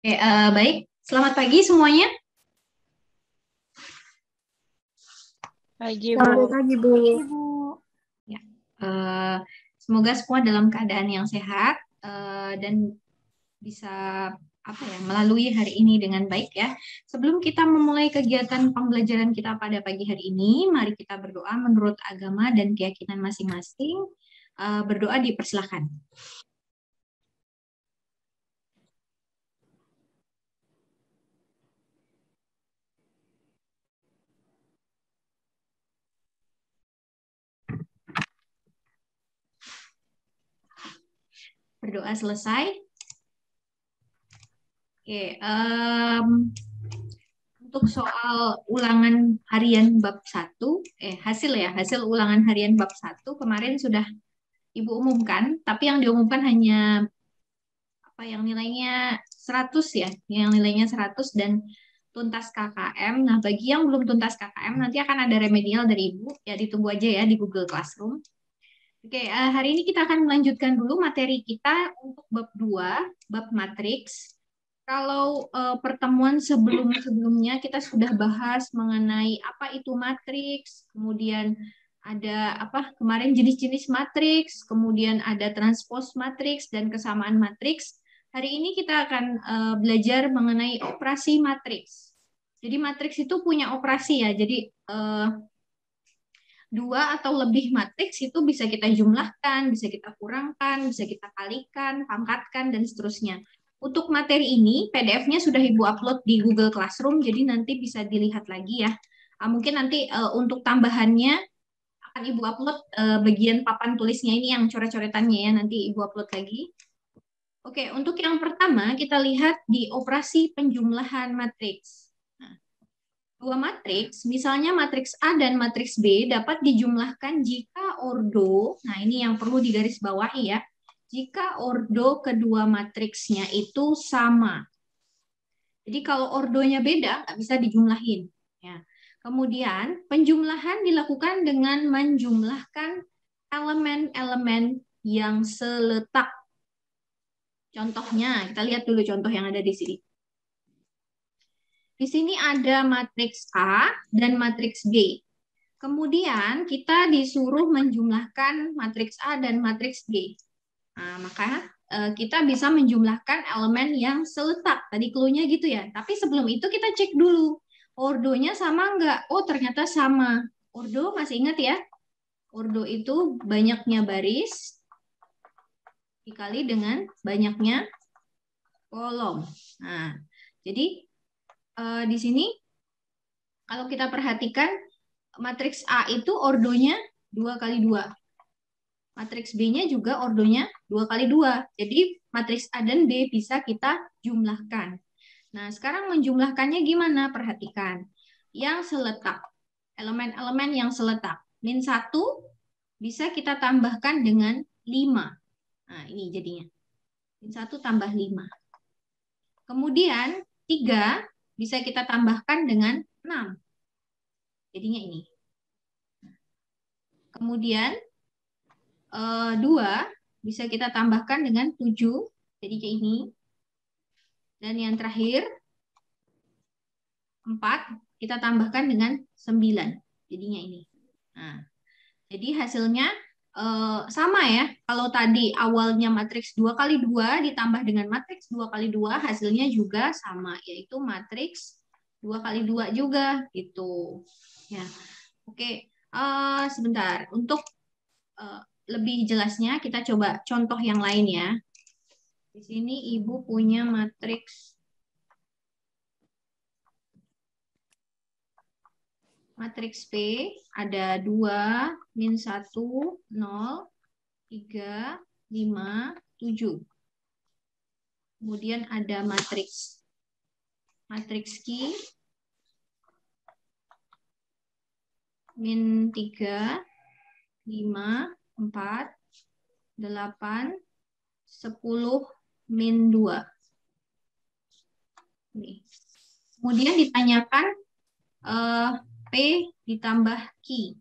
Baik. Selamat pagi semuanya. Pagi, Bu. Selamat pagi, Bu. Ya, eh, semoga semua dalam keadaan yang sehat dan bisa melalui hari ini dengan baik ya. Sebelum kita memulai kegiatan pembelajaran kita pada pagi hari ini, mari kita berdoa menurut agama dan keyakinan masing-masing. Berdoa dipersilahkan. Berdoa selesai. Oke, untuk soal ulangan harian bab 1, hasil ulangan harian bab 1 kemarin sudah Ibu umumkan, tapi yang diumumkan hanya yang nilainya 100 ya, yang nilainya 100 dan tuntas KKM. Nah, bagi yang belum tuntas KKM nanti akan ada remedial dari Ibu, ya ditunggu aja ya di Google Classroom. Oke, hari ini kita akan melanjutkan dulu materi kita untuk bab 2, bab matriks. Kalau pertemuan sebelum-sebelumnya kita sudah bahas mengenai apa itu matriks, kemudian ada kemarin jenis-jenis matriks, kemudian ada transpose matriks dan kesamaan matriks. Hari ini kita akan belajar mengenai operasi matriks. Jadi matriks itu punya operasi ya. Jadi dua atau lebih matriks itu bisa kita jumlahkan, bisa kita kurangkan, bisa kita kalikan, pangkatkan, dan seterusnya. Untuk materi ini, PDF-nya sudah Ibu upload di Google Classroom, jadi nanti bisa dilihat lagi ya. Mungkin nanti untuk tambahannya akan Ibu upload bagian papan tulisnya ini yang coret-coretannya ya, nanti Ibu upload lagi. Oke, untuk yang pertama kita lihat di operasi penjumlahan matriks. Dua matriks, misalnya matriks A dan matriks B dapat dijumlahkan jika ordo, nah ini yang perlu digarisbawahi ya, jika ordo kedua matriksnya itu sama. Jadi kalau ordonya beda, nggak bisa dijumlahin. Ya. Kemudian penjumlahan dilakukan dengan menjumlahkan elemen-elemen yang seletak. Contohnya, kita lihat dulu contoh yang ada di sini. Di sini ada matriks A dan matriks B. Kemudian kita disuruh menjumlahkan matriks A dan matriks B. Nah, maka kita bisa menjumlahkan elemen yang seletak. Tadi clue-nya gitu ya. Tapi sebelum itu kita cek dulu. Ordonya sama nggak? Oh, ternyata sama. Ordo masih ingat ya? Ordo itu banyaknya baris dikali dengan banyaknya kolom. Nah, jadi di sini kalau kita perhatikan matriks A itu ordonya 2 kali 2. Matriks B-nya juga ordonya 2 kali 2. Jadi matriks A dan B bisa kita jumlahkan. Nah, sekarang menjumlahkannya gimana? Perhatikan. Yang seletak, elemen-elemen yang seletak. Min 1 bisa kita tambahkan dengan 5. Nah, ini jadinya. Min 1 tambah 5. Kemudian 3 bisa kita tambahkan dengan 6. Jadinya ini. Kemudian 2 bisa kita tambahkan dengan 7. Jadi kayak ini. Dan yang terakhir 4 kita tambahkan dengan 9. Jadinya ini. Nah, jadi hasilnya sama ya. Kalau tadi awalnya matriks 2 kali 2 ditambah dengan matriks 2 kali 2 hasilnya juga sama, yaitu matriks 2 kali 2 juga gitu. Ya. Oke, sebentar. Untuk lebih jelasnya kita coba contoh yang lain ya. Di sini Ibu punya matriks P ada 2, min 1, 0, 3, 5, 7. Kemudian ada matriks Q, min 3, 5, 4, 8, 10, min 2. Nih. Kemudian ditanyakan P ditambah Q.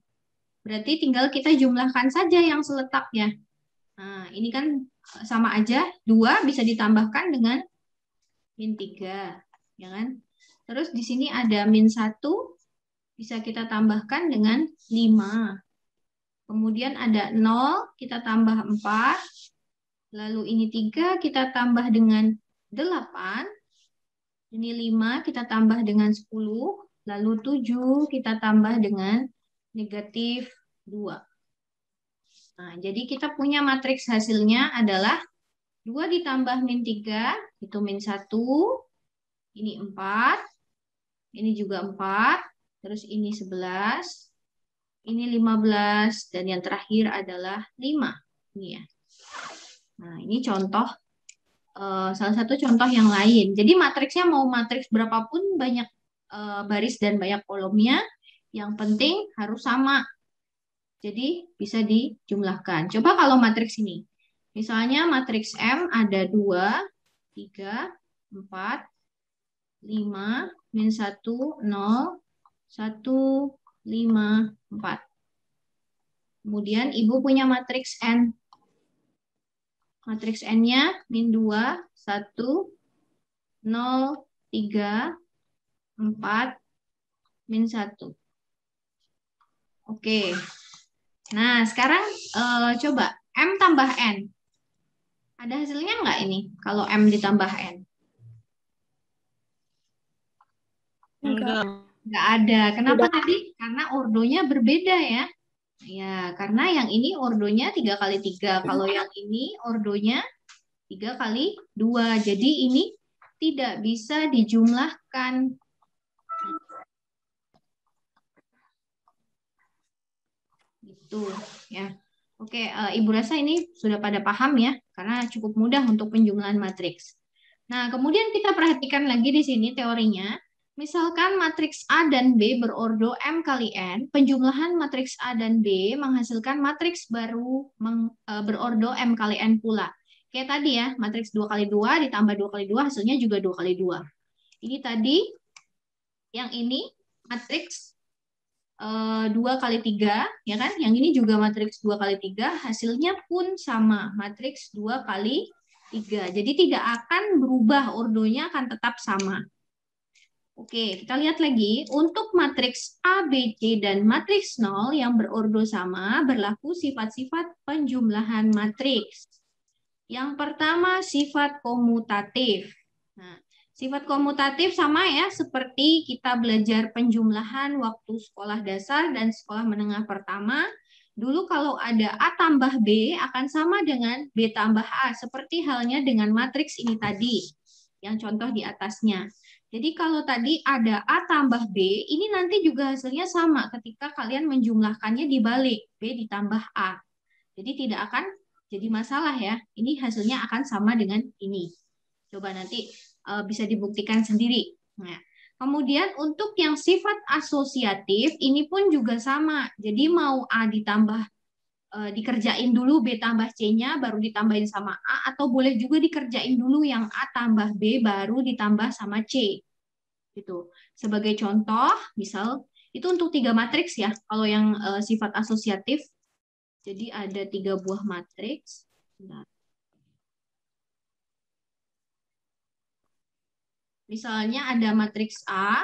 Berarti tinggal kita jumlahkan saja yang seletaknya. Nah, ini kan sama aja, 2 bisa ditambahkan dengan min 3, ya kan? Terus di sini ada min 1, bisa kita tambahkan dengan 5. Kemudian ada 0, kita tambah 4. Lalu ini 3, kita tambah dengan 8. Ini 5, kita tambah dengan 10. Lalu 7, kita tambah dengan negatif 2. Nah, jadi kita punya matriks hasilnya adalah 2 ditambah min 3, itu min 1. Ini 4. Ini juga 4. Terus ini 11. Ini 15. Dan yang terakhir adalah 5. Ini ya. Nah, ini contoh, salah satu contoh yang lain. Jadi matriksnya mau matriks berapapun, banyak baris dan banyak kolomnya, yang penting harus sama. Jadi bisa dijumlahkan. Coba kalau matriks ini. Misalnya matriks M ada 2, 3, 4, 5, min 1, 0, 1, 5, 4. Kemudian Ibu punya matriks N. Matriks N-nya min 2, 1, 0, 3, 4, min 1. Oke. Nah, sekarang coba M tambah N. Ada hasilnya nggak ini kalau M ditambah N? Enggak. Nggak ada. Kenapa tadi? Karena ordonya berbeda ya. Ya, karena yang ini ordonya 3 kali 3. Kalau yang ini ordonya 3 kali 2. Jadi ini tidak bisa dijumlahkan. Gitu ya. Oke, Ibu rasa ini sudah pada paham ya, karena cukup mudah untuk penjumlahan matriks. Nah, kemudian kita perhatikan lagi di sini teorinya. Misalkan matriks A dan B berordo M kali N, penjumlahan matriks A dan B menghasilkan matriks baru berordo M kali N pula. Kayak tadi ya, matriks 2 kali 2 ditambah 2 kali 2 hasilnya juga 2 kali 2. Ini tadi, yang ini matriks 2 kali 3, ya kan? Yang ini juga matriks 2 kali 3, hasilnya pun sama, matriks 2 kali 3. Jadi tidak akan berubah, ordonya akan tetap sama. Oke, kita lihat lagi. Untuk matriks A, B, C, dan matriks 0 yang berordo sama, berlaku sifat-sifat penjumlahan matriks. Yang pertama, sifat komutatif. Nah, sifat komutatif sama ya, seperti kita belajar penjumlahan waktu sekolah dasar dan sekolah menengah pertama. Dulu kalau ada A tambah B akan sama dengan B tambah A, seperti halnya dengan matriks ini tadi, yang contoh di atasnya. Jadi kalau tadi ada A tambah B, ini nanti juga hasilnya sama ketika kalian menjumlahkannya dibalik, B ditambah A. Jadi tidak akan jadi masalah ya, ini hasilnya akan sama dengan ini. Coba nanti bisa dibuktikan sendiri. Nah, kemudian untuk yang sifat asosiatif, ini pun juga sama. Jadi mau A ditambah dikerjain dulu B tambah C-nya baru ditambahin sama A, atau boleh juga dikerjain dulu yang A tambah B baru ditambah sama C. Gitu. Sebagai contoh, misal itu untuk 3 matriks ya. Kalau yang sifat asosiatif, jadi ada 3 buah matriks. Nah, misalnya ada matriks A,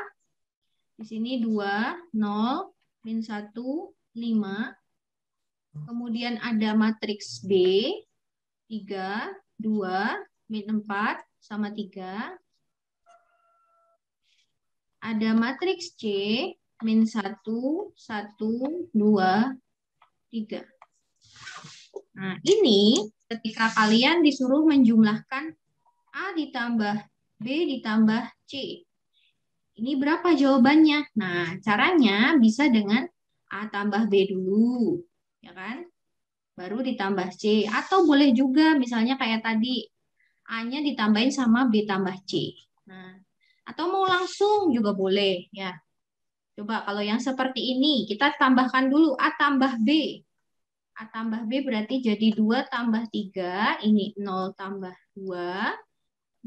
di sini 2, 0, min 1, 5. Kemudian ada matriks B, 3, 2, min 4, sama 3. Ada matriks C, min 1, 1, 2, 3. Nah, ini ketika kalian disuruh menjumlahkan A ditambah B ditambah C. Ini berapa jawabannya? Nah, caranya bisa dengan A tambah B dulu, ya kan? Baru ditambah C. Atau boleh juga misalnya kayak tadi, A-nya ditambahin sama B tambah C. Nah, atau mau langsung juga boleh, ya. Coba kalau yang seperti ini, kita tambahkan dulu A tambah B. A tambah B berarti jadi 2 tambah 3, ini 0 tambah 2,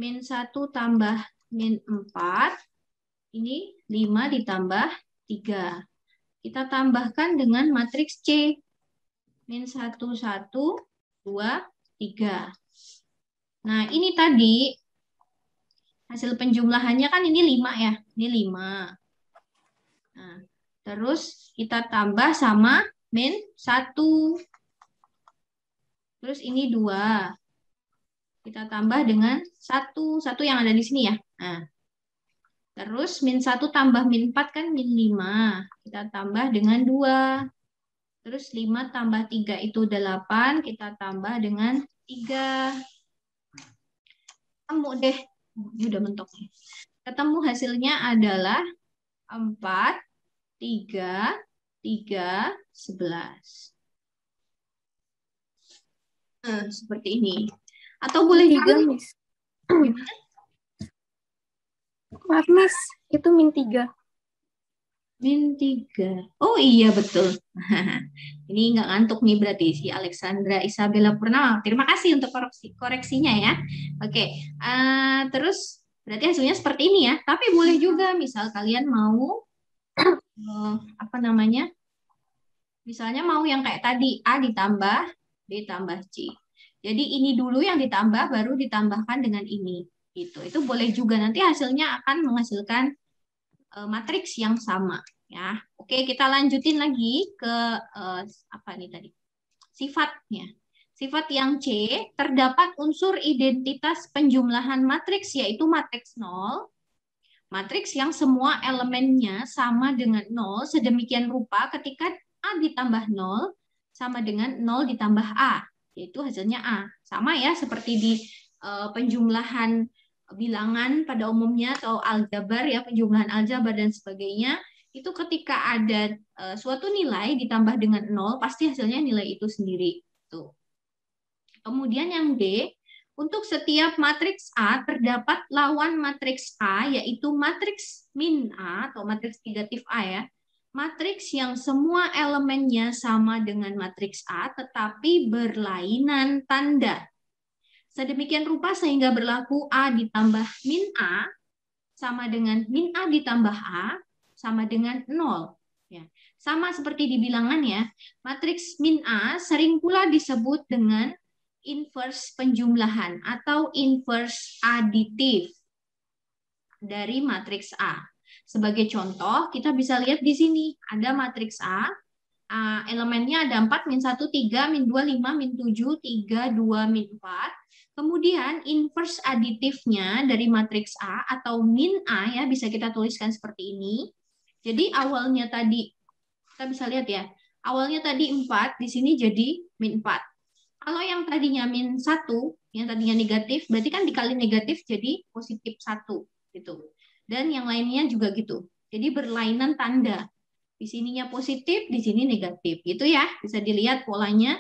min 1 tambah min 4, ini 5 ditambah 3. Kita tambahkan dengan matriks C. Min 1, 1, 2, 3. Nah, ini tadi Hasil penjumlahannya kan ini 5 ya. Ini 5. Nah, terus kita tambah sama min 1. Terus ini 2. Kita tambah dengan 1. 1 yang ada di sini ya. Nah, terus min 1 tambah min 4 kan min 5. Kita tambah dengan 2. Terus 5 tambah 3 itu 8. Kita tambah dengan 3. Ketemu deh. Ini udah mentok nih. Ketemu hasilnya adalah 4, 3, 3, 11. Nah, seperti ini. Atau boleh juga, 3, Miss. gimana? Maaf, Miss. Itu min 3. Min 3. Oh iya, betul. Ini nggak ngantuk nih berarti si Alexandra Isabella Purnama. Terima kasih untuk koreksinya ya. Oke, terus berarti hasilnya seperti ini ya. Tapi boleh juga misal kalian mau apa namanya? Misalnya mau yang kayak tadi A ditambah B tambah C. Jadi ini dulu yang ditambah baru ditambahkan dengan ini. Gitu. Itu boleh juga, nanti hasilnya akan menghasilkan matriks yang sama ya. Oke, kita lanjutin lagi ke apa nih tadi? Sifatnya. Sifat yang C, terdapat unsur identitas penjumlahan matriks yaitu matriks 0. Matriks yang semua elemennya sama dengan 0 sedemikian rupa ketika A ditambah 0 sama dengan 0 ditambah A, yaitu hasilnya A. Sama ya seperti di penjumlahan bilangan pada umumnya atau aljabar ya, penjumlahan aljabar dan sebagainya, itu ketika ada suatu nilai ditambah dengan 0 pasti hasilnya nilai itu sendiri. Tuh. Kemudian yang D, untuk setiap matriks A terdapat lawan matriks A yaitu matriks min A atau matriks negatif A ya. Matriks yang semua elemennya sama dengan matriks A tetapi berlainan tanda. Sedemikian rupa sehingga berlaku A ditambah min A sama dengan min A ditambah A sama dengan 0. Ya. Sama seperti di bilangan ya, matriks min A sering pula disebut dengan inverse penjumlahan atau inverse aditif dari matriks A. Sebagai contoh, kita bisa lihat di sini ada matriks A, elemennya ada 4, min 1, 3, min 2, 5, min 7, 3, 2, min 4. Kemudian inverse aditifnya dari matriks A atau min A ya bisa kita tuliskan seperti ini. Jadi awalnya tadi, kita bisa lihat ya, awalnya tadi 4, di sini jadi min 4. Kalau yang tadinya min 1, yang tadinya negatif, berarti kan dikali negatif jadi positif 1. Gitu. Dan yang lainnya juga gitu. Jadi berlainan tanda. Di sininya positif, di sini negatif. Gitu ya, bisa dilihat polanya.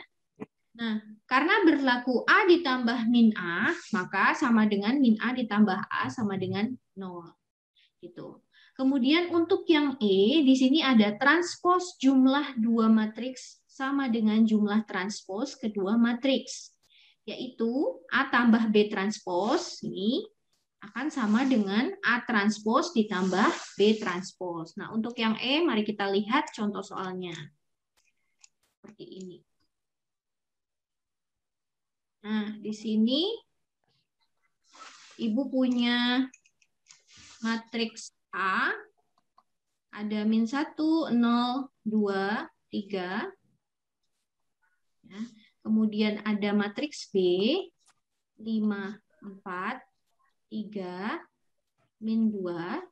Nah, karena berlaku A ditambah min A, maka sama dengan min A ditambah A sama dengan 0. Gitu. Kemudian untuk yang E, di sini ada transpos jumlah dua matriks sama dengan jumlah transpos kedua matriks. Yaitu A tambah B transpos, ini akan sama dengan A transpos ditambah B transpos. Nah, untuk yang E, mari kita lihat contoh soalnya. Seperti ini. Nah, di sini Ibu punya matriks A, ada min 1, 0, 2, 3. Ya. Kemudian ada matriks B, 5, 4, 3, min 2.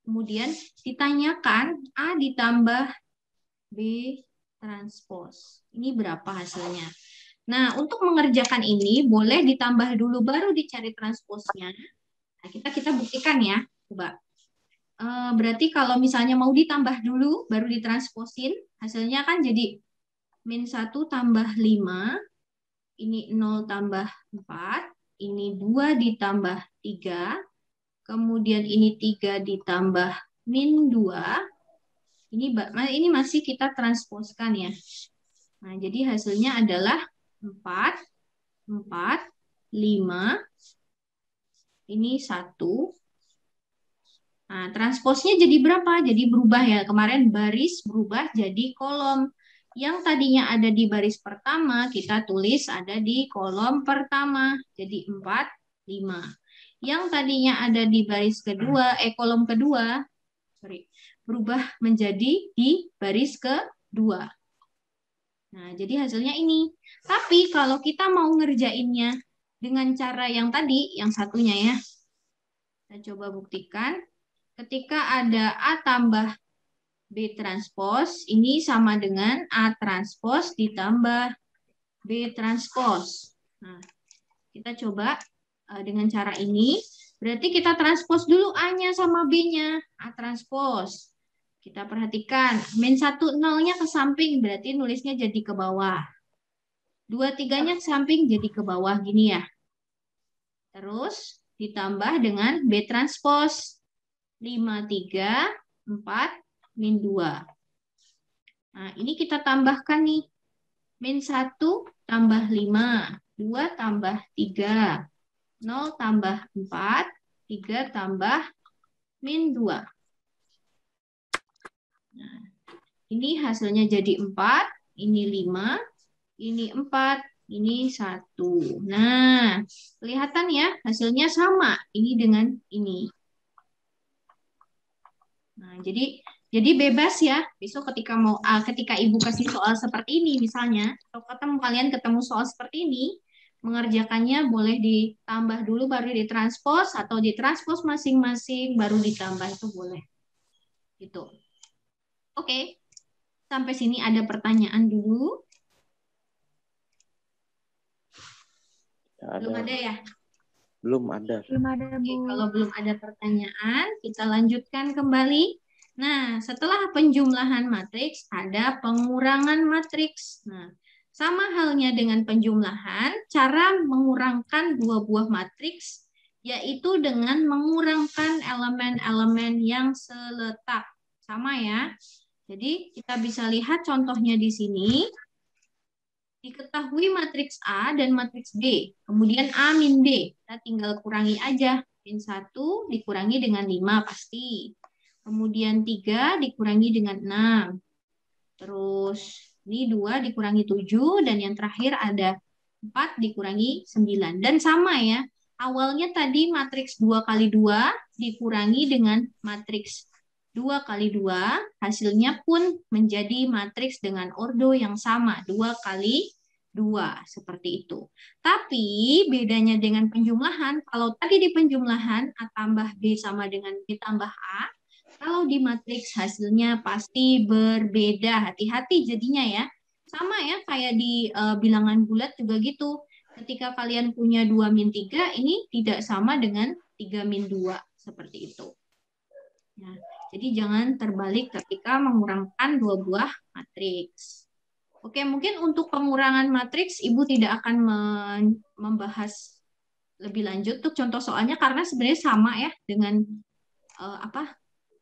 Kemudian ditanyakan A ditambah B transpos. Ini berapa hasilnya? Nah, untuk mengerjakan ini boleh ditambah dulu baru dicari transposnya. Nah, kita buktikan ya. Coba. Berarti kalau misalnya mau ditambah dulu baru ditransposin, hasilnya kan jadi min 1 tambah 5, ini 0 tambah 4, ini 2 ditambah 3, kemudian ini 3 ditambah min 2, ini masih kita transposkan ya. Nah, jadi hasilnya adalah 4, 4, 5, ini 1. Nah, transposnya jadi berapa? Jadi berubah ya. Kemarin baris berubah jadi kolom. Yang tadinya ada di baris pertama, kita tulis ada di kolom pertama. Jadi 4, 5. yang tadinya ada di baris kedua, kolom kedua, berubah menjadi di baris kedua. Nah, jadi hasilnya ini. Tapi kalau kita mau ngerjainnya dengan cara yang tadi, yang satunya ya, kita coba buktikan. Ketika ada A tambah B transpos, ini sama dengan A transpos ditambah B transpos. Nah, kita coba dengan cara ini. Berarti kita transpos dulu A-nya sama B-nya. A transpos. Kita perhatikan, min 1, 0-nya ke samping, berarti nulisnya jadi ke bawah. 2, 3-nya ke samping, jadi ke bawah gini ya. Terus ditambah dengan B transpos. 5, 3, 4, min 2. Nah, ini kita tambahkan nih. Min 1 tambah 5, 2 tambah 3, 0 tambah 4, 3 tambah min 2. Nah, ini hasilnya jadi 4, ini 5, ini 4, ini 1. Nah, kelihatan ya hasilnya sama ini dengan ini. Nah, jadi bebas ya. Besok ketika Ibu kasih soal seperti ini misalnya, atau kalian ketemu soal seperti ini, mengerjakannya boleh ditambah dulu baru ditranspos atau ditranspos masing-masing baru ditambah itu boleh. Gitu. Oke. Sampai sini ada pertanyaan dulu? Belum ada ya? Belum ada. Belum ada, Bu. Oke, kalau belum ada pertanyaan, kita lanjutkan kembali. Nah, setelah penjumlahan matriks, ada pengurangan matriks. Nah, sama halnya dengan penjumlahan, cara mengurangkan dua buah matriks, yaitu dengan mengurangkan elemen-elemen yang seletak. Sama ya. Jadi, kita bisa lihat contohnya di sini. Diketahui matriks A dan matriks B. Kemudian A min B. Kita tinggal kurangi aja. Min 1 dikurangi dengan 5 pasti. Kemudian 3 dikurangi dengan 6. Terus ini 2 dikurangi 7. Dan yang terakhir ada 4 dikurangi 9. Dan sama ya. Awalnya tadi matriks 2 kali 2 dikurangi dengan matriks 2 kali 2, hasilnya pun menjadi matriks dengan ordo yang sama, 2 kali 2, seperti itu. Tapi bedanya dengan penjumlahan, kalau tadi di penjumlahan A tambah B sama dengan B tambah A, kalau di matriks hasilnya pasti berbeda, hati-hati jadinya ya. Sama ya, kayak di bilangan bulat juga gitu. Ketika kalian punya 2 min 3, ini tidak sama dengan 3 min 2, seperti itu. Nah, jadi jangan terbalik ketika mengurangkan dua buah matriks. Oke, mungkin untuk pengurangan matriks Ibu tidak akan membahas lebih lanjut tuh contoh soalnya karena sebenarnya sama ya dengan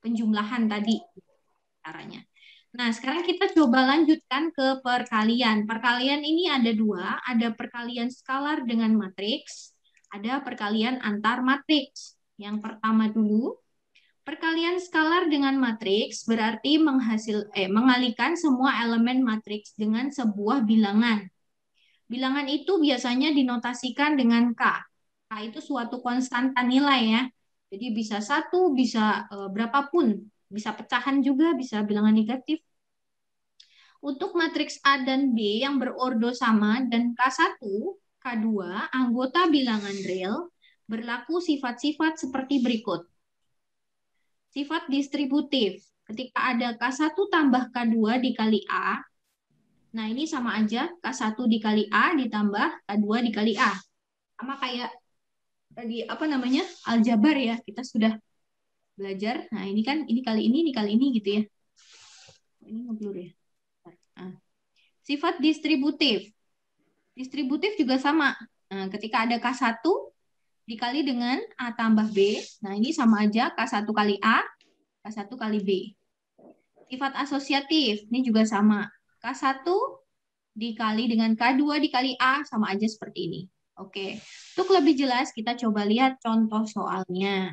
penjumlahan tadi caranya. Nah, sekarang kita coba lanjutkan ke perkalian. Perkalian ini ada dua, ada perkalian skalar dengan matriks, ada perkalian antar matriks. Yang pertama dulu, perkalian skalar dengan matriks berarti mengalihkan semua elemen matriks dengan sebuah bilangan. Bilangan itu biasanya dinotasikan dengan K. K itu suatu konstanta nilai ya. Jadi bisa 1, bisa berapapun. Bisa pecahan juga, bisa bilangan negatif. Untuk matriks A dan B yang berordo sama dan K1, K2, anggota bilangan real, berlaku sifat-sifat seperti berikut. Sifat distributif. Ketika ada K1 tambah K2 dikali A, nah ini sama aja K1 dikali A ditambah K2 dikali A. Sama kayak tadi aljabar ya, kita sudah belajar. Nah ini kan ini kali ini gitu ya. Ini ngeblur ya. Nah, sifat distributif. Distributif juga sama. Nah, ketika ada K1 dikali dengan A tambah B, nah ini sama aja K1 kali A, K1 kali B. Sifat asosiatif, ini juga sama. K1 dikali dengan K2 dikali A, sama aja seperti ini. Oke, untuk lebih jelas kita coba lihat contoh soalnya.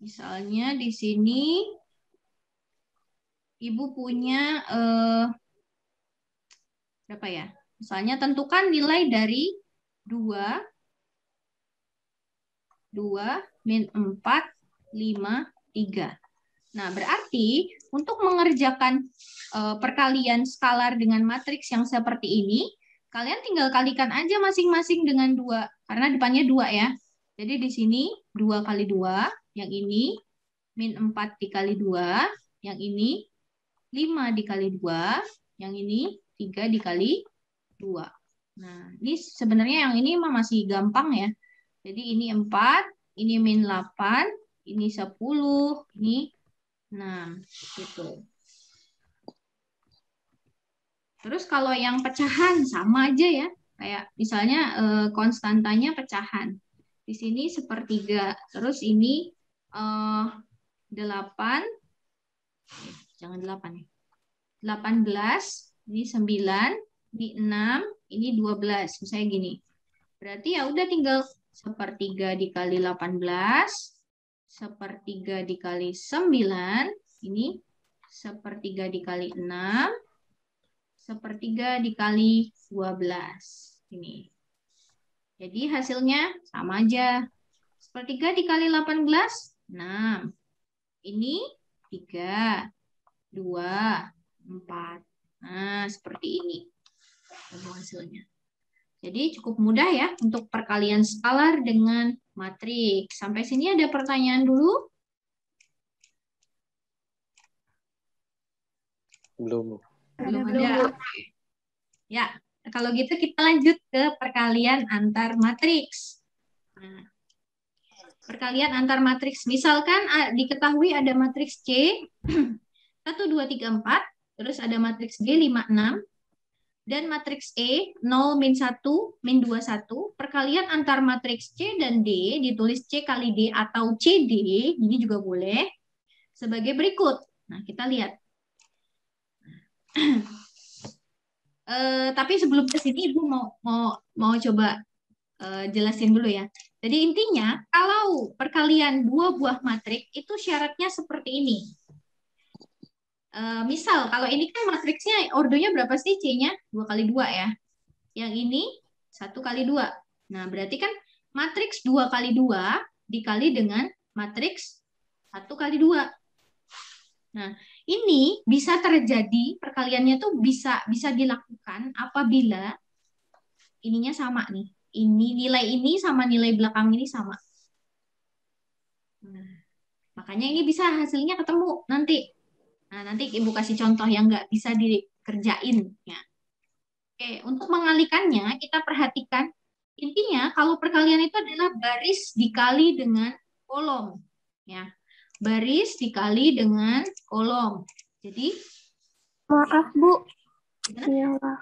Misalnya di sini Ibu punya berapa ya? Misalnya tentukan nilai dari 2 2, min 4, 5, 3. Nah, berarti untuk mengerjakan perkalian skalar dengan matriks yang seperti ini, kalian tinggal kalikan aja masing-masing dengan 2, karena depannya 2 ya. Jadi di sini 2 kali 2, yang ini min 4 dikali 2, yang ini 5 dikali 2, yang ini 3 dikali 2. Nah, ini sebenarnya yang ini masih gampang ya. Jadi ini 4, ini min 8, ini 10, ini 6 gitu. Terus kalau yang pecahan sama aja ya. Kayak misalnya konstantanya pecahan. Di sini sepertiga. Terus ini 8, jangan 8 ya. 18, ini 9, ini 6, ini 12. Misalnya gini. Berarti ya udah tinggal sepertiga dikali 18, sepertiga dikali 9, ini sepertiga dikali 6, sepertiga dikali 12. Ini. Jadi hasilnya sama aja. Sepertiga dikali 18, 6. Ini 3, 2, 4. Nah, seperti ini hasilnya. Jadi cukup mudah ya untuk perkalian skalar dengan matriks. Sampai sini ada pertanyaan dulu? Belum. Belum ada. Ya, kalau gitu kita lanjut ke perkalian antar matriks. Nah, perkalian antar matriks. Misalkan diketahui ada matriks C 1, 2, 3, 4, terus ada matriks G 5, 6, dan matriks E 0, min 1, min 2, 1. Perkalian antar matriks C dan D, ditulis C kali D atau CD, ini juga boleh, sebagai berikut. Nah, kita lihat. Tapi sebelum ke sini Ibu mau coba jelasin dulu ya. Jadi intinya kalau perkalian dua buah matriks itu syaratnya seperti ini. Misal kalau ini kan matriksnya ordonya berapa sih C-nya? 2 kali 2 ya. Yang ini 1 kali 2. Nah, berarti kan matriks 2 kali 2 dikali dengan matriks 1 kali 2. Nah, ini bisa terjadi, perkaliannya tuh bisa dilakukan apabila ininya sama nih. Nilai ini sama nilai belakang ini sama. Nah, makanya ini bisa hasilnya ketemu nanti. Nah, nanti Ibu kasih contoh yang nggak bisa dikerjain. Ya. Oke, untuk mengalikannya kita perhatikan. Intinya kalau perkalian itu adalah baris dikali dengan kolom. Ya, baris dikali dengan kolom. Jadi, Maaf, Bu. gimana? Iya.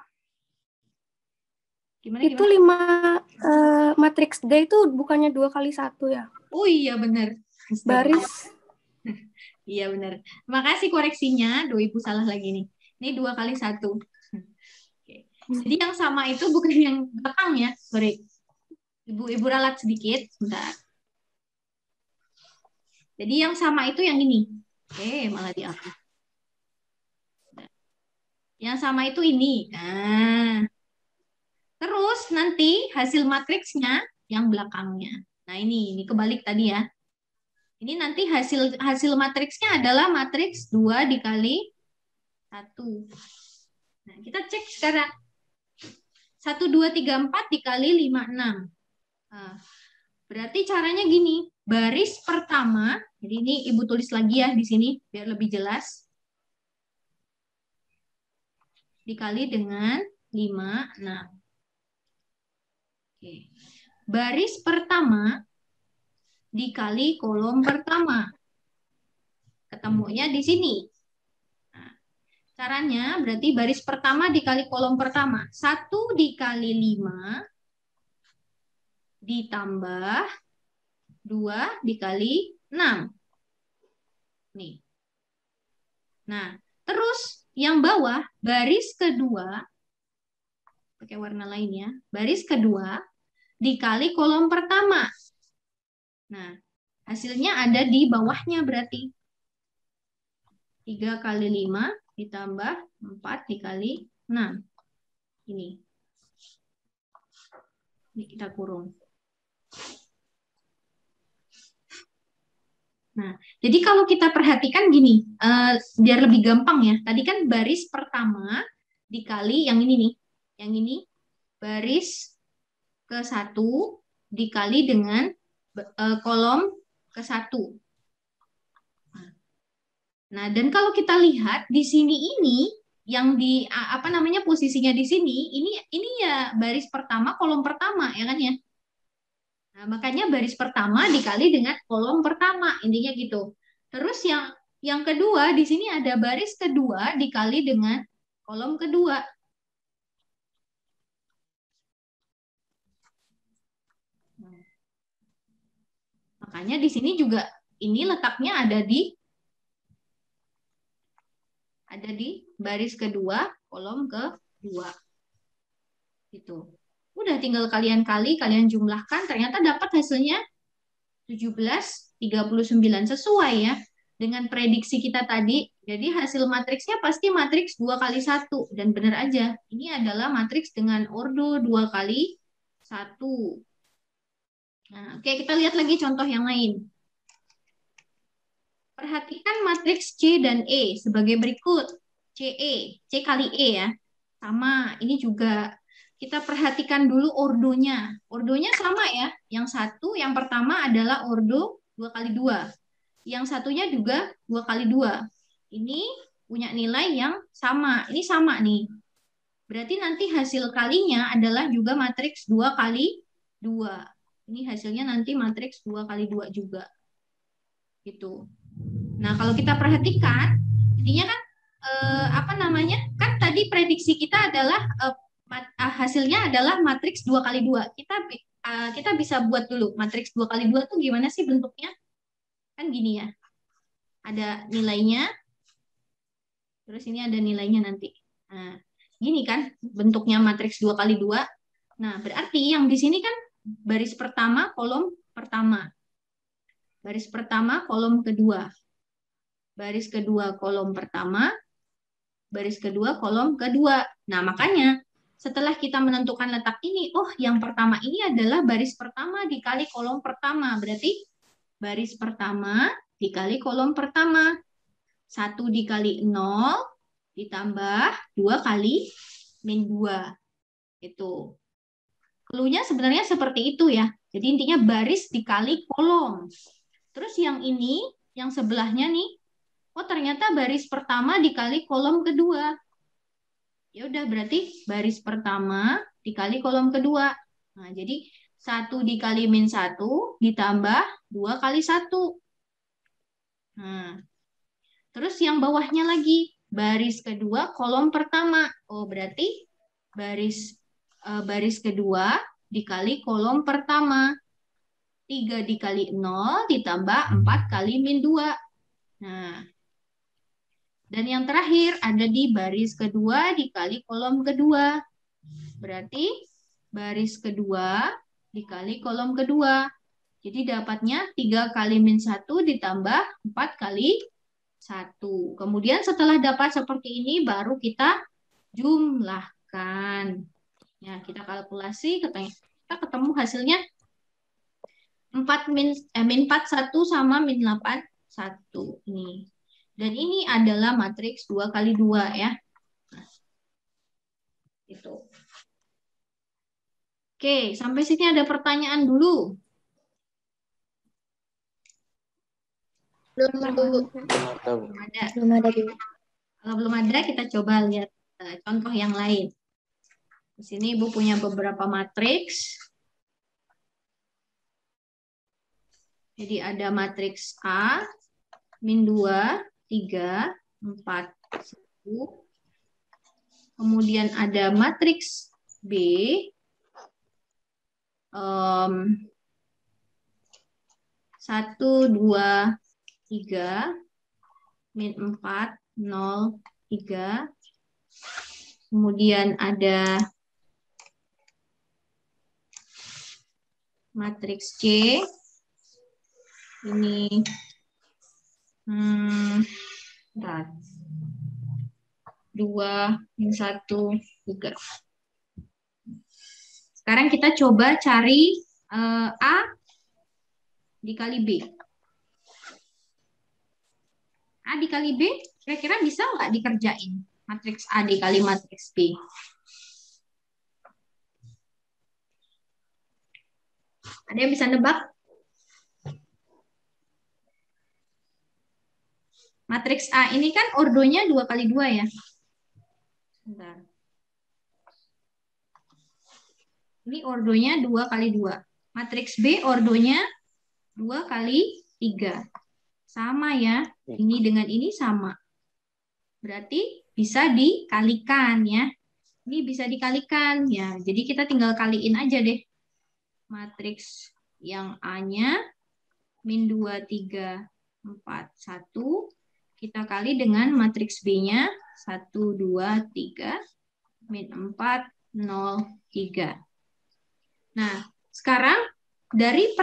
Gimana? Itu 5 matriks D itu bukannya 2 kali 1 ya? Oh iya benar. Baris. Iya benar. Makasih koreksinya. Duh, Ibu salah lagi nih. Ini 2 kali 1. Oke. Jadi yang sama itu bukan yang belakang ya. Sorry. Ibu ralat sedikit. Bentar. Jadi yang sama itu yang ini. Malah dihapus. Yang sama itu ini. Nah. Terus nanti hasil matriksnya yang belakangnya. Nah ini kebalik tadi ya. Ini nanti hasil matriksnya adalah matriks 2 dikali 1. Nah, kita cek sekarang. 1, 2, 3, 4 dikali 5, 6. Nah, berarti caranya gini. Baris pertama, jadi ini Ibu tulis lagi ya di sini biar lebih jelas. Dikali dengan 5, 6. Oke. Baris pertama dikali kolom pertama. Ketemunya di sini. Nah, caranya berarti baris pertama dikali kolom pertama. 1 dikali 5 ditambah 2 dikali 6. Nih. Nah, terus yang bawah, baris kedua, pakai warna lain ya, baris kedua dikali kolom pertama. Nah, hasilnya ada di bawahnya berarti. 3 kali 5 ditambah 4 dikali 6. Ini. Ini kita kurung. Nah, jadi kalau kita perhatikan gini, biar lebih gampang ya. Tadi kan baris pertama dikali yang ini nih. Yang ini baris ke satu dikali dengan kolom ke satu. Nah, dan kalau kita lihat di sini ini yang di apa namanya posisinya di sini ini ya baris pertama kolom pertama ya kan ya. Nah, makanya baris pertama dikali dengan kolom pertama intinya gitu. Terus yang kedua di sini ada baris kedua dikali dengan kolom kedua. Makanya di sini juga ini letaknya ada di baris kedua, kolom kedua. Gitu. Udah tinggal kalian jumlahkan, ternyata dapat hasilnya 17,39 sesuai ya dengan prediksi kita tadi. Jadi hasil matriksnya pasti matriks 2 kali 1 dan benar aja. Ini adalah matriks dengan ordo 2 kali 1. Nah, oke, kita lihat lagi contoh yang lain. Perhatikan matriks C dan E sebagai berikut. C kali E ya. Sama, ini juga kita perhatikan dulu ordonya. Ordonya sama ya. Yang satu, yang pertama adalah ordo 2 kali 2. Yang satunya juga 2 kali 2. Ini punya nilai yang sama. Ini sama nih. Berarti nanti hasil kalinya adalah juga matriks 2 kali 2. Ini hasilnya nanti matriks 2 kali 2 juga. Gitu. Nah, kalau kita perhatikan, intinya kan apa namanya? Kan tadi prediksi kita adalah hasilnya adalah matriks 2 kali 2. Kita bisa buat dulu matriks 2 kali 2 tuh gimana sih bentuknya? Kan gini ya. Ada nilainya. Terus ini ada nilainya nanti. Nah, gini kan bentuknya matriks 2 kali 2. Nah, berarti yang di sini kan baris pertama, kolom pertama. Baris pertama, kolom kedua. Baris kedua, kolom pertama. Baris kedua, kolom kedua. Nah, makanya setelah kita menentukan letak ini, oh yang pertama ini adalah baris pertama dikali kolom pertama. Berarti baris pertama dikali kolom pertama. 1 dikali 0 ditambah 2 kali min 2. Itu. Cluenya sebenarnya seperti itu ya. Jadi intinya baris dikali kolom. Terus yang ini, yang sebelahnya nih, oh ternyata baris pertama dikali kolom kedua. Ya udah berarti baris pertama dikali kolom kedua. Nah, jadi 1 dikali min 1 ditambah 2 kali 1. Nah, terus yang bawahnya lagi, baris kedua kolom pertama. Oh, berarti baris kedua dikali kolom pertama. 3 dikali 0 ditambah 4 kali min 2. Nah, dan yang terakhir ada di baris kedua dikali kolom kedua. Berarti baris kedua dikali kolom kedua. Jadi dapatnya 3 kali min 1 ditambah 4 kali 1. Kemudian setelah dapat seperti ini baru kita jumlahkan. Ya, kita kalkulasi, kita ketemu hasilnya 4 sama min 8 1 ini. Dan ini adalah matriks 2 kali 2 ya. Nah, itu. Oke, sampai sini ada pertanyaan dulu. Belum ada. Belum ada dulu. Kalau belum ada, kita coba lihat contoh yang lain. Di sini Ibu punya beberapa matriks. Jadi ada matriks A, min 2, 3, 4, 1. Kemudian ada matriks B, 1, 2, 3, min 4, 0, 3. Kemudian ada matriks C. Ini 2, min 1, 3. Sekarang kita coba cari A dikali B. A dikali B, kira-kira bisa nggak dikerjain? Matriks A dikali matriks B. Ada yang bisa nebak? Matriks A ini kan ordonya 2 kali 2 ya. Bentar. Ini ordonya 2 kali 2. Matriks B ordonya 2 kali 3. Sama ya. Ini dengan ini sama. Berarti bisa dikalikan ya. Ini bisa dikalikan ya. Jadi kita tinggal kaliin aja deh. Matriks yang A-nya min 2, 3, 4, 1. Kita kali dengan matriks B-nya 1, 2, 3, min 4, 0, 3. Nah, sekarang dari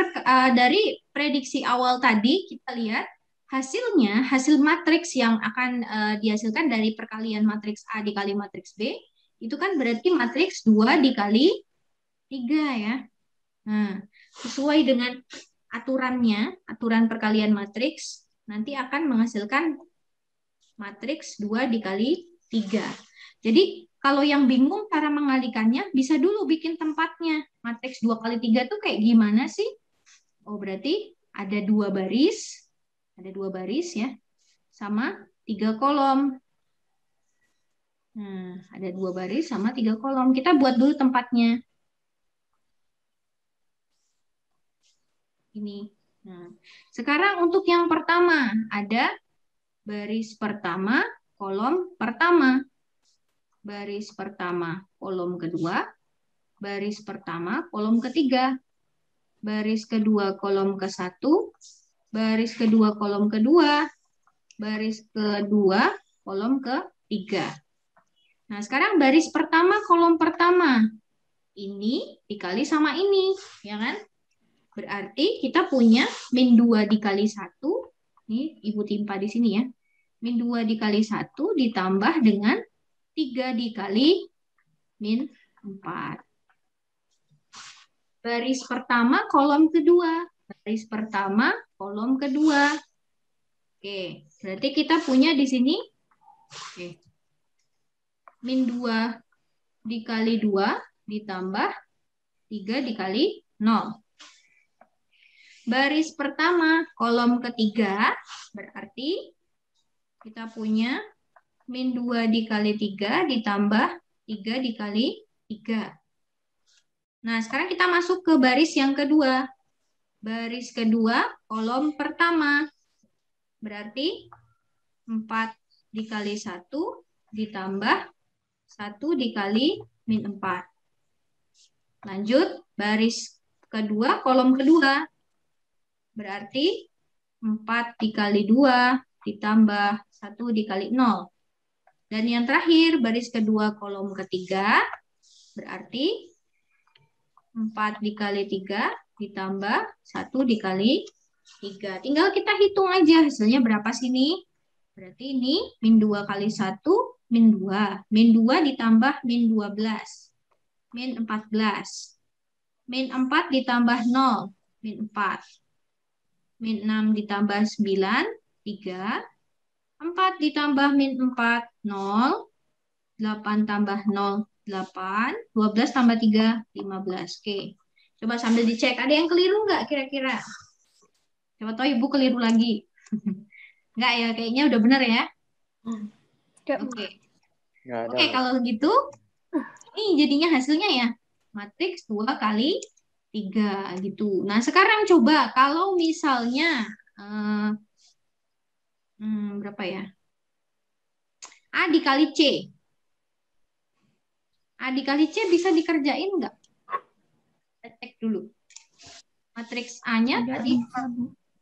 prediksi awal tadi kita lihat hasilnya, hasil matriks yang akan dihasilkan dari perkalian matriks A dikali matriks B, itu kan berarti matriks 2 dikali 3 ya. Nah, sesuai dengan aturannya, aturan perkalian matriks, nanti akan menghasilkan matriks 2 dikali 3. Jadi, kalau yang bingung cara mengalikannya, bisa dulu bikin tempatnya. Matriks 2 kali 3 tuh kayak gimana sih? Oh, berarti ada 2 baris. Ada 2 baris ya. Sama 3 kolom. Nah, ada 2 baris sama 3 kolom. Kita buat dulu tempatnya. Ini. Nah, sekarang untuk yang pertama, ada baris pertama, kolom pertama. Baris pertama, kolom kedua. Baris pertama, kolom ketiga. Baris kedua, kolom ke-1. Baris kedua, kolom kedua. Baris kedua, kolom ke-3. Nah, sekarang baris pertama, kolom pertama. Ini dikali sama ini, ya kan? Berarti kita punya min 2 dikali 1. Ini Ibu timpa di sini ya. Min 2 dikali 1 ditambah dengan 3 dikali min 4. Baris pertama, kolom kedua. Baris pertama, kolom kedua. Oke, berarti kita punya di sini min 2 dikali 2 ditambah 3 dikali 0. Baris pertama, kolom ketiga, berarti kita punya min 2 dikali 3 ditambah 3 dikali 3. Nah, sekarang kita masuk ke baris yang kedua. Baris kedua, kolom pertama. Berarti 4 dikali 1 ditambah 1 dikali min 4. Lanjut, baris kedua, kolom kedua. Berarti 4 dikali 2 ditambah 1 dikali 0. Dan yang terakhir, baris kedua, kolom ketiga. Berarti 4 dikali 3 ditambah 1 dikali 3. Tinggal kita hitung aja hasilnya berapa sini. Berarti ini min 2 kali 1, min 2. Min 2 ditambah min 12. Min 14. Min 4 ditambah 0. Min 4. Min 6 ditambah 9, 3. 4 ditambah min 4, 0. 8 tambah 0, 8. 12 tambah 3, 15. Oke. Coba sambil dicek. Ada yang keliru nggak kira-kira? Coba tahu Ibu keliru lagi. Nggak ya, kayaknya udah benar ya. Oke. Oke, kalau gitu, ini jadinya hasilnya ya. Matriks 2 kali 3 gitu. Nah, sekarang coba kalau misalnya berapa ya? A dikali C. A dikali C bisa dikerjain nggak? Kita cek dulu. Matriks A-nya tadi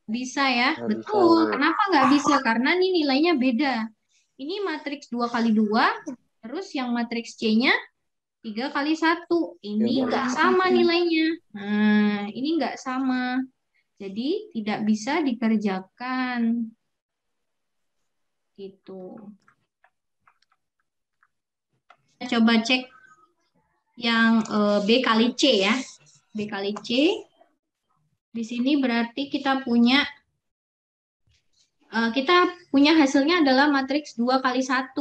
bisa ya? Nggak Betul. bisa. Kenapa nggak bisa? Karena ini nilainya beda. Ini matriks 2 kali 2, terus yang matriks C-nya 3 kali 1. Ini nggak sama nilainya. Nah, ini nggak sama. Jadi tidak bisa dikerjakan. Gitu. Kita coba cek yang B kali C ya. B kali C. Di sini berarti kita punya kita punya hasilnya adalah matriks 2 kali 1.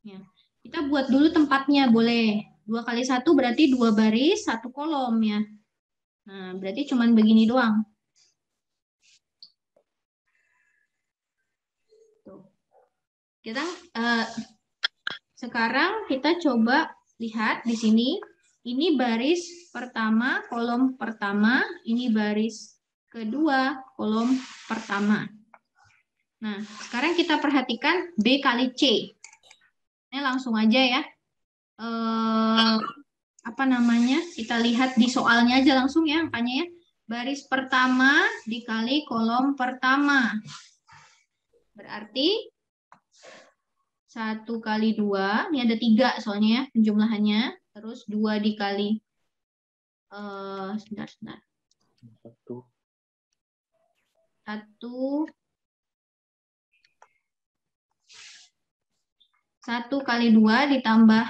Ya. Kita buat dulu tempatnya, boleh. 2 kali 1 berarti 2 baris, 1 kolom ya. Nah, berarti cuman begini doang. Tuh. Kita sekarang kita coba lihat di sini. Ini baris pertama, kolom pertama. Ini baris kedua, kolom pertama. Nah, sekarang kita perhatikan B kali C. Ini langsung aja ya. Apa namanya? Kita lihat di soalnya aja langsung ya angkanya ya. Baris pertama dikali kolom pertama. Berarti 1 kali 2, ini ada 3 soalnya ya penjumlahannya. Terus 2 dikali, sebentar. 1 kali 2 ditambah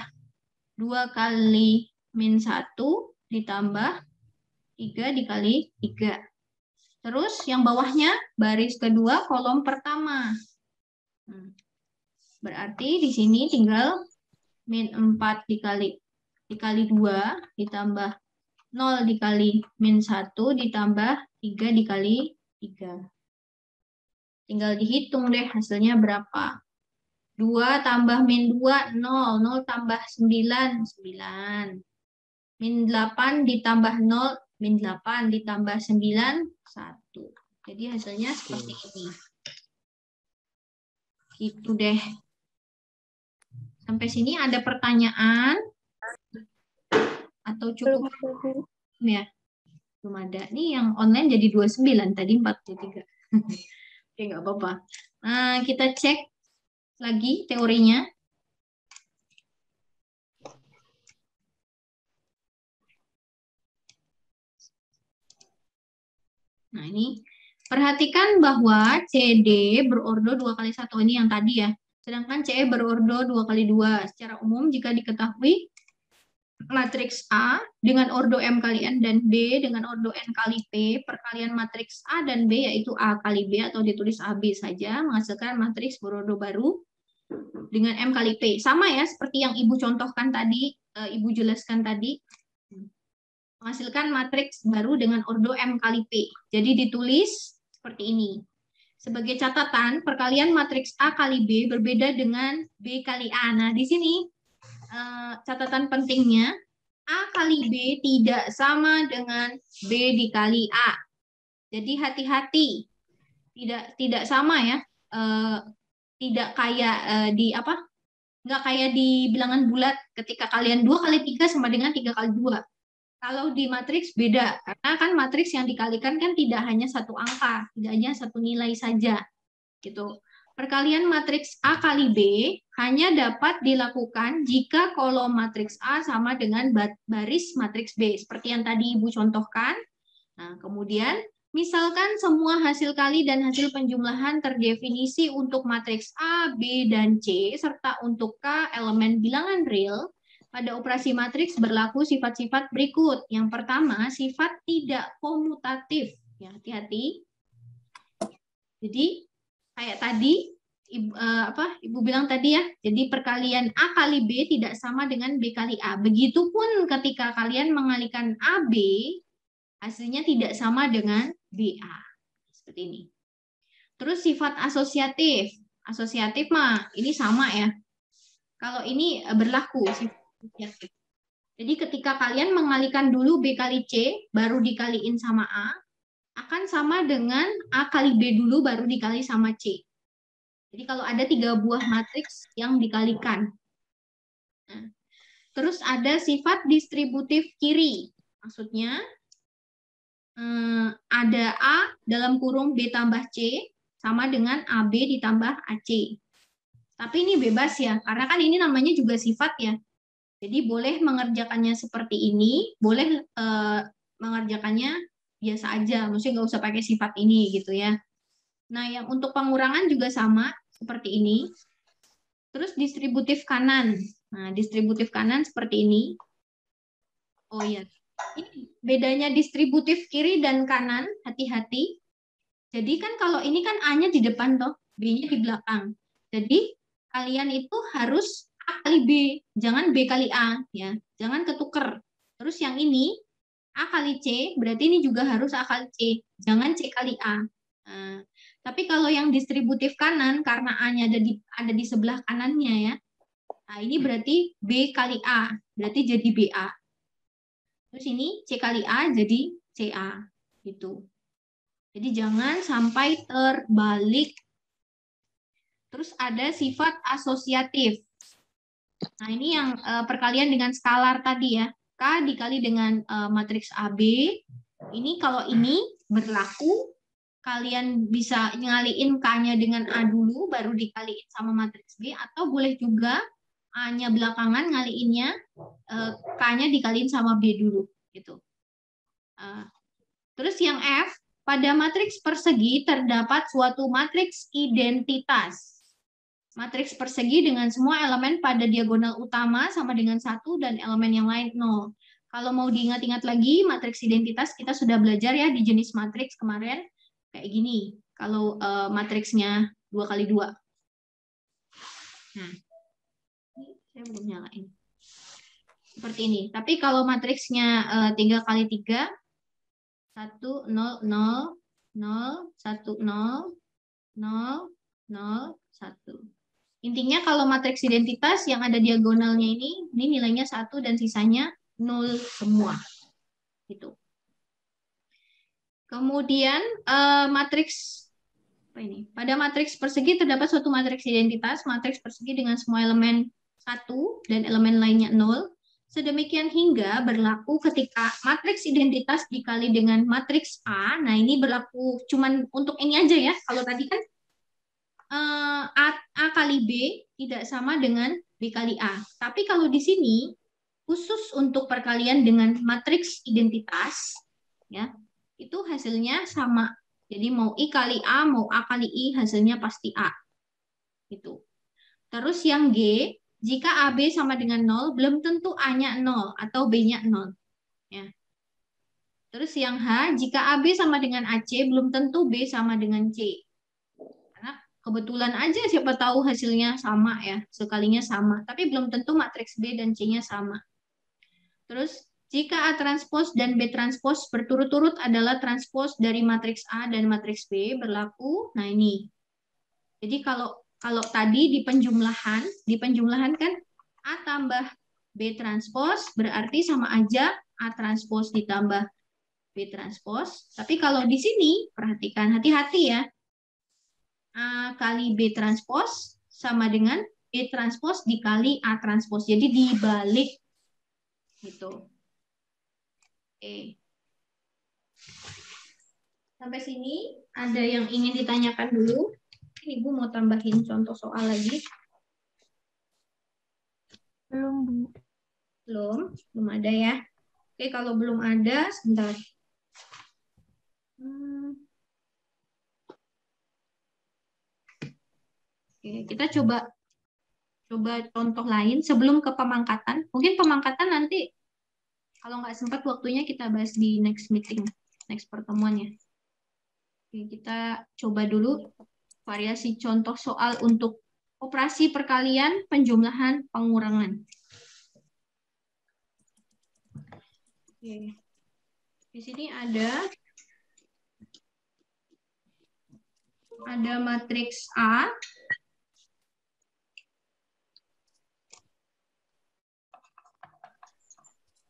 2 kali min 1 ditambah 3 dikali 3. Terus yang bawahnya baris kedua kolom pertama. Berarti di sini tinggal min 4 dikali 2 ditambah 0 dikali min 1 ditambah 3 dikali 3. Tinggal dihitung deh hasilnya berapa. 2 tambah min 2, 0. 0 tambah 9, 9. Min 8 ditambah 0, min 8 ditambah 9, 1. Jadi hasilnya seperti ini. Gitu deh. Sampai sini ada pertanyaan? Atau cukup? Ya, belum ada. Nih yang online jadi 29, tadi 43. Oke, nggak apa-apa. Nah, kita cek lagi teorinya. Nah, ini perhatikan bahwa CD berordo 2 kali 1. Ini yang tadi ya. Sedangkan CE berordo 2 kali 2. Secara umum jika diketahui matriks A dengan ordo M kali N dan B dengan ordo N kali P, perkalian matriks A dan B yaitu A kali B atau ditulis AB saja menghasilkan matriks berordo baru dengan M kali P. Sama ya seperti yang Ibu contohkan tadi, Ibu jelaskan tadi. Menghasilkan matriks baru dengan ordo M kali P. Jadi ditulis seperti ini. Sebagai catatan, perkalian matriks A kali B berbeda dengan B kali A. Nah, di sini catatan pentingnya, A kali B tidak sama dengan B dikali A. Jadi hati-hati, tidak sama ya, tidak kayak nggak kayak di bilangan bulat ketika kalian 2 kali 3 sama dengan 3 kali 2. Kalau di matriks beda, karena kan matriks yang dikalikan kan tidak hanya satu angka, tidak hanya satu nilai saja. Gitu. Perkalian matriks A kali B hanya dapat dilakukan jika kolom matriks A sama dengan baris matriks B, seperti yang tadi Ibu contohkan. Nah, kemudian misalkan semua hasil kali dan hasil penjumlahan terdefinisi untuk matriks A, B, dan C, serta untuk K elemen bilangan real. Pada operasi matriks berlaku sifat-sifat berikut. Yang pertama, sifat tidak komutatif. Ya, hati-hati. Jadi, kayak tadi, Ibu bilang tadi ya, jadi perkalian A kali B tidak sama dengan B kali A. Begitupun ketika kalian mengalikan AB, hasilnya tidak sama dengan BA. Seperti ini. Terus sifat asosiatif. Asosiatif mah, ini sama ya. Kalau ini berlaku, sifat asosiatif. Jadi ketika kalian mengalikan dulu B kali C, baru dikaliin sama A, akan sama dengan A kali B dulu, baru dikali sama C. Jadi kalau ada 3 buah matriks yang dikalikan. Nah, terus ada sifat distributif kiri. Maksudnya, ada A dalam kurung B tambah C, sama dengan AB ditambah AC. Tapi ini bebas ya, karena kan ini namanya juga sifat ya. Jadi boleh mengerjakannya seperti ini, boleh mengerjakannya biasa aja, maksudnya nggak usah pakai sifat ini gitu ya. Nah, yang untuk pengurangan juga sama, seperti ini. Terus distributif kanan. Nah, distributif kanan seperti ini. Oh iya, ini bedanya distributif kiri dan kanan, hati-hati. Jadi kan kalau ini kan A-nya di depan toh, B-nya di belakang. Jadi kalian itu harus A kali B, jangan B kali A ya. Jangan ketuker. Terus yang ini A kali C, berarti ini juga harus A kali C. Jangan C kali A. Nah, tapi kalau yang distributif kanan karena A-nya ada di sebelah kanannya ya. Nah, ini berarti B kali A, berarti jadi BA. Terus ini C kali A jadi CA gitu. Jadi jangan sampai terbalik. Terus ada sifat asosiatif. Nah, ini yang perkalian dengan skalar tadi ya. K dikali dengan matriks AB. Ini kalau ini berlaku, kalian bisa ngaliin K-nya dengan A dulu, baru dikaliin sama matriks B, atau boleh juga A-nya belakangan ngaliinnya, K-nya dikaliin sama B dulu. Gitu. Terus yang F, pada matriks persegi terdapat suatu matriks identitas. Matriks persegi dengan semua elemen pada diagonal utama sama dengan 1 dan elemen yang lain 0. Kalau mau diingat-ingat lagi, matriks identitas kita sudah belajar ya di jenis matriks kemarin. Kayak gini, kalau matriksnya 2 kali 2. Nah, ini saya belum nyalain. Seperti ini. Tapi kalau matriksnya 3 kali 3, 1, 0, 0, 0, 1, 0, 0, 0, 1. Intinya kalau matriks identitas yang ada diagonalnya ini nilainya 1 dan sisanya 0 semua. Gitu. Kemudian matriks apa ini? Pada matriks persegi terdapat suatu matriks identitas, matriks persegi dengan semua elemen 1 dan elemen lainnya 0. Sedemikian hingga berlaku ketika matriks identitas dikali dengan matriks A. Nah, ini berlaku cuman untuk ini aja ya. Kalau tadi kan A kali B tidak sama dengan B kali A. Tapi kalau di sini, khusus untuk perkalian dengan matriks identitas, ya itu hasilnya sama. Jadi mau I kali A, mau A kali I, hasilnya pasti A. Gitu. Terus yang G, jika AB sama dengan 0, belum tentu A-nya 0 atau B-nya 0. Ya. Terus yang H, jika AB sama dengan AC, belum tentu B sama dengan C. Kebetulan aja siapa tahu hasilnya sama ya, sekalinya sama. Tapi belum tentu matriks B dan C-nya sama. Terus, jika A transpos dan B transpos berturut-turut adalah transpos dari matriks A dan matriks B berlaku, nah ini. Jadi kalau tadi di penjumlahan kan A tambah B transpos berarti sama aja A transpos ditambah B transpos. Tapi kalau di sini, perhatikan, hati-hati ya. A kali B transpos sama dengan B transpos dikali A transpos. Jadi dibalik. Gitu. Oke. Sampai sini ada yang ingin ditanyakan dulu? Ibu mau tambahin contoh soal lagi? Belum, Bu. Belum ada ya. Oke, kalau belum ada, sebentar. Oke, kita coba contoh lain sebelum ke pemangkatan. Mungkin pemangkatan nanti kalau nggak sempat waktunya kita bahas di next meeting, next pertemuannya. Oke, kita coba dulu variasi contoh soal untuk operasi perkalian, penjumlahan, pengurangan. Oke. Di sini ada matriks A.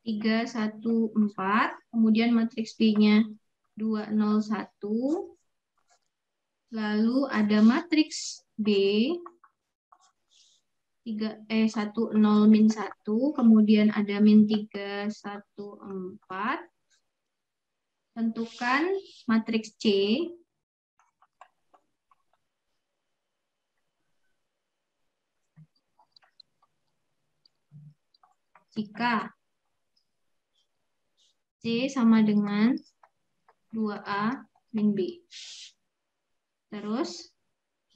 Tiga, 1, 4. Kemudian matriks B-nya 2, 0, 1. Lalu ada matriks B 1, 0, min 1. Kemudian ada min 3, 1, 4. Tentukan matriks C. Jika C sama dengan 2A min B. Terus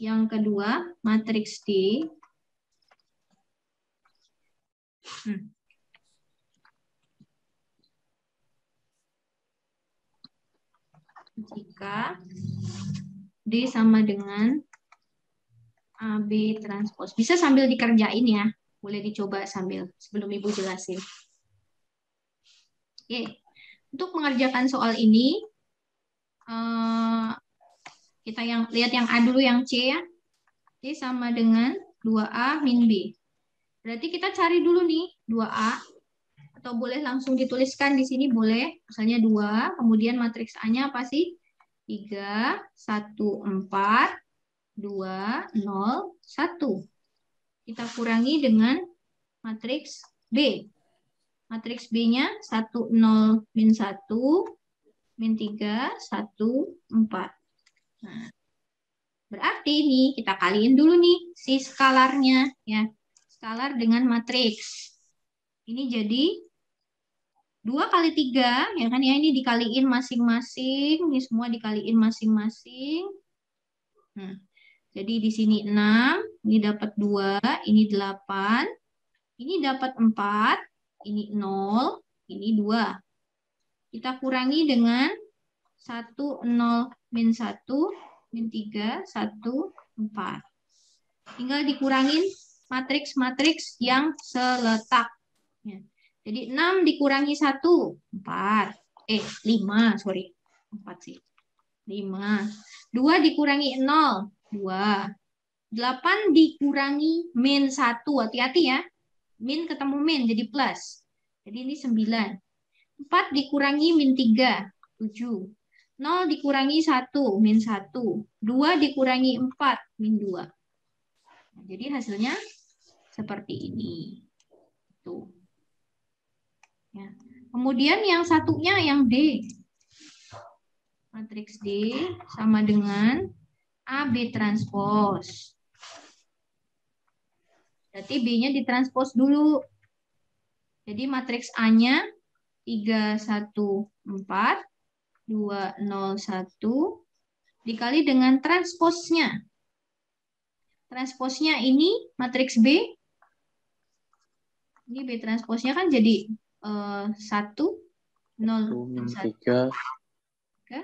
yang kedua, matriks D. Jika D sama dengan AB transpose. Bisa sambil dikerjain ya. Boleh dicoba sambil sebelum Ibu jelasin. Oke. Untuk mengerjakan soal ini, kita lihat yang A dulu, yang C ya. C sama dengan 2A min B. Berarti kita cari dulu nih 2A. Atau boleh langsung dituliskan di sini, boleh. Misalnya 2, kemudian matriks A-nya apa sih? 3, 1, 4, 2, 0, 1. Kita kurangi dengan matriks B. Matriks B-nya 1, 0, min 1, min 3, 1, 4. Nah, berarti ini kita kaliin dulu nih si skalarnya. Ya. Skalar dengan matriks. Ini jadi 2 kali 3, ya kan ya, ini dikaliin masing-masing, ini semua dikaliin masing-masing. Nah, jadi di sini 6, ini dapat 2, ini 8, ini dapat 4, ini 0, ini 2. Kita kurangi dengan 1, 0, min 1, min 3, 1, 4. Tinggal dikurangin matriks-matriks yang seletak. Ya. Jadi 6 dikurangi 1, 4. 5, sorry. 4 sih. 5. 2 dikurangi 0, 2. 8 dikurangi min 1. Hati-hati ya. Min ketemu min, jadi plus. Jadi ini 9. 4 dikurangi min 3, 7. 0 dikurangi 1, min 1. 2 dikurangi 4, min 2. Nah, jadi hasilnya seperti ini. Tuh. Ya. Kemudian yang satunya yang D. Matriks D sama dengan AB transpose. Berarti B-nya ditranspos dulu. Jadi matriks A-nya 3, 1, 4, 2, 0, 1 dikali dengan transposnya. Transposnya ini matriks B. Ini B transposnya kan jadi 1, 0, 3, 1.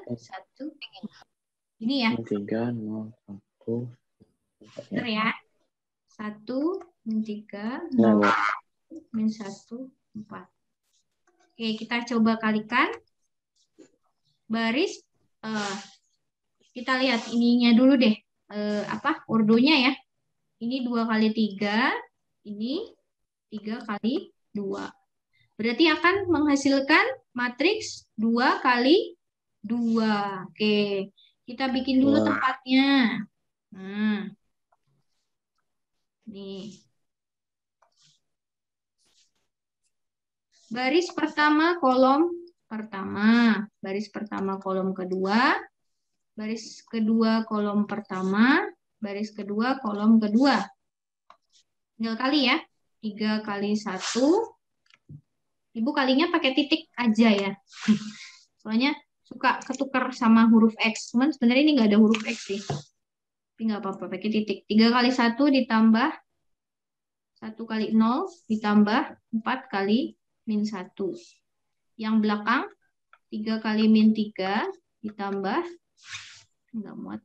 Ini ya. 3, 0, 1. Benar ya. 1, min 3, 0, min 1, 4. Oke, kita coba kalikan. Baris, kita lihat ininya dulu deh. Ordonya ya. Ini 2 kali 3, ini 3 kali 2. Berarti akan menghasilkan matriks 2 kali 2. Oke, kita bikin dulu tempatnya. Nah, nih. Baris pertama, kolom pertama. Baris pertama, kolom kedua. Baris kedua, kolom pertama. Baris kedua, kolom kedua. Tinggal kali ya. 3 kali 1. Ibu kalinya pakai titik aja ya. Soalnya suka ketukar sama huruf X. Cuman sebenarnya ini nggak ada huruf X sih. Tapi nggak apa-apa, pakai titik. 3 kali 1 ditambah 1 kali 0 ditambah 4 kali min 1. Yang belakang 3 kali min 3 ditambah, nggak muat,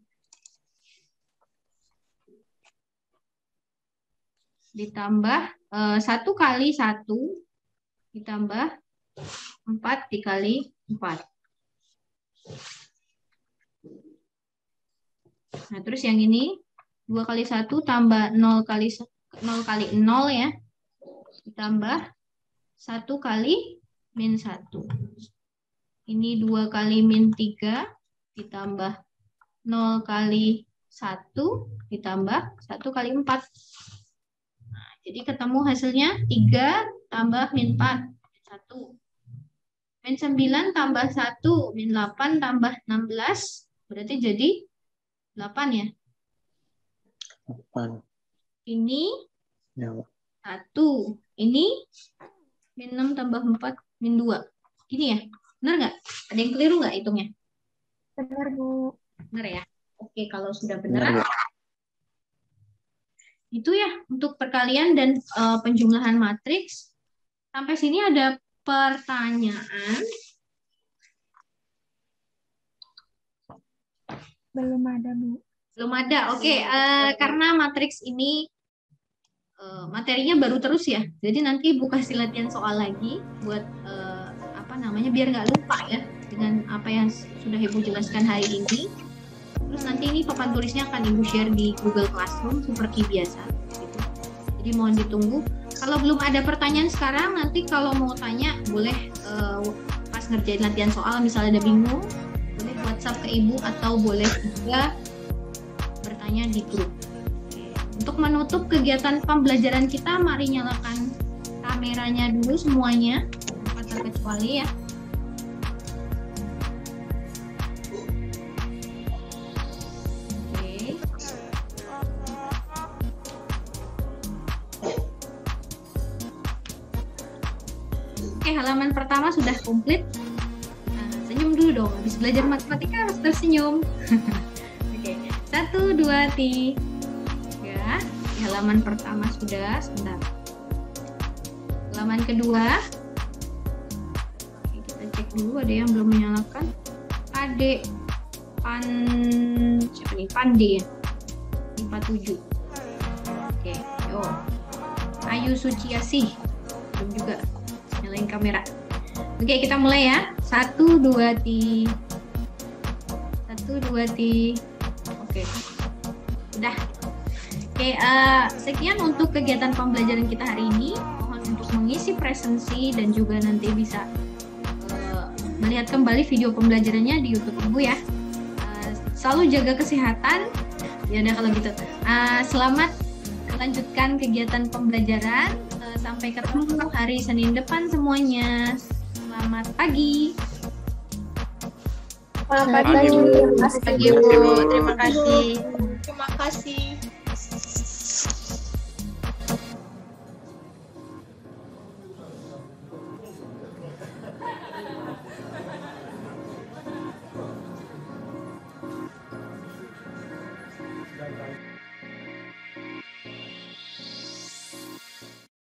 ditambah 1 kali 1 ditambah 4 dikali 4. Nah, terus yang ini 2 kali 1 tambah 0 kali 0 ya. Ditambah 1 kali min 1. Ini 2 kali min 3 ditambah 0 kali 1 ditambah 1 kali 4. Nah, jadi ketemu hasilnya 3 tambah min 4, 1. Min 9 tambah 1, min 8 tambah 16, berarti jadi 8 ya. 8. Ini Ya. 1. Ini min 6 tambah 4, min 2. Ini ya, benar nggak? Ada yang keliru nggak hitungnya? Benar, Bu. Benar ya? Oke, kalau sudah benar, itu ya untuk perkalian dan penjumlahan matriks. Sampai sini ada pertanyaan? Belum ada, Bu. Belum ada. Oke, karena matriks ini materinya baru terus ya. Jadi nanti Ibu kasih latihan soal lagi buat biar nggak lupa ya dengan apa yang sudah Ibu jelaskan hari ini. Terus nanti ini papan tulisnya akan Ibu share di Google Classroom seperti biasa. Gitu. Jadi mohon ditunggu. Kalau belum ada pertanyaan sekarang, nanti kalau mau tanya boleh pas ngerjain latihan soal misalnya ada bingung, boleh WhatsApp ke Ibu atau boleh juga bertanya di grup. Untuk menutup kegiatan pembelajaran kita, mari nyalakan kameranya dulu semuanya, tanpa terkecuali ya. Oke, halaman pertama sudah komplit. Nah, senyum dulu dong, habis belajar matematika harus tersenyum. Oke, 1, 2, 3. Di halaman pertama sudah, sebentar. Halaman kedua. Oke, kita cek dulu ada yang belum menyalakan. Ade siapa nih? Pandi ya. 47. Oke, yo. Ayu Suciasih. Belum juga nyalain kamera. Oke, kita mulai ya. 1, 2, 3. 1, 2, 3. Oke. Udah. Oke, sekian untuk kegiatan pembelajaran kita hari ini. Mohon untuk mengisi presensi dan juga nanti bisa melihat kembali video pembelajarannya di YouTube Ibu ya. Selalu jaga kesehatan. Ya udah kalau gitu. Selamat melanjutkan kegiatan pembelajaran. Sampai ketemu hari Senin depan semuanya. Selamat pagi. Selamat pagi, Bu. Terima kasih. Terima kasih.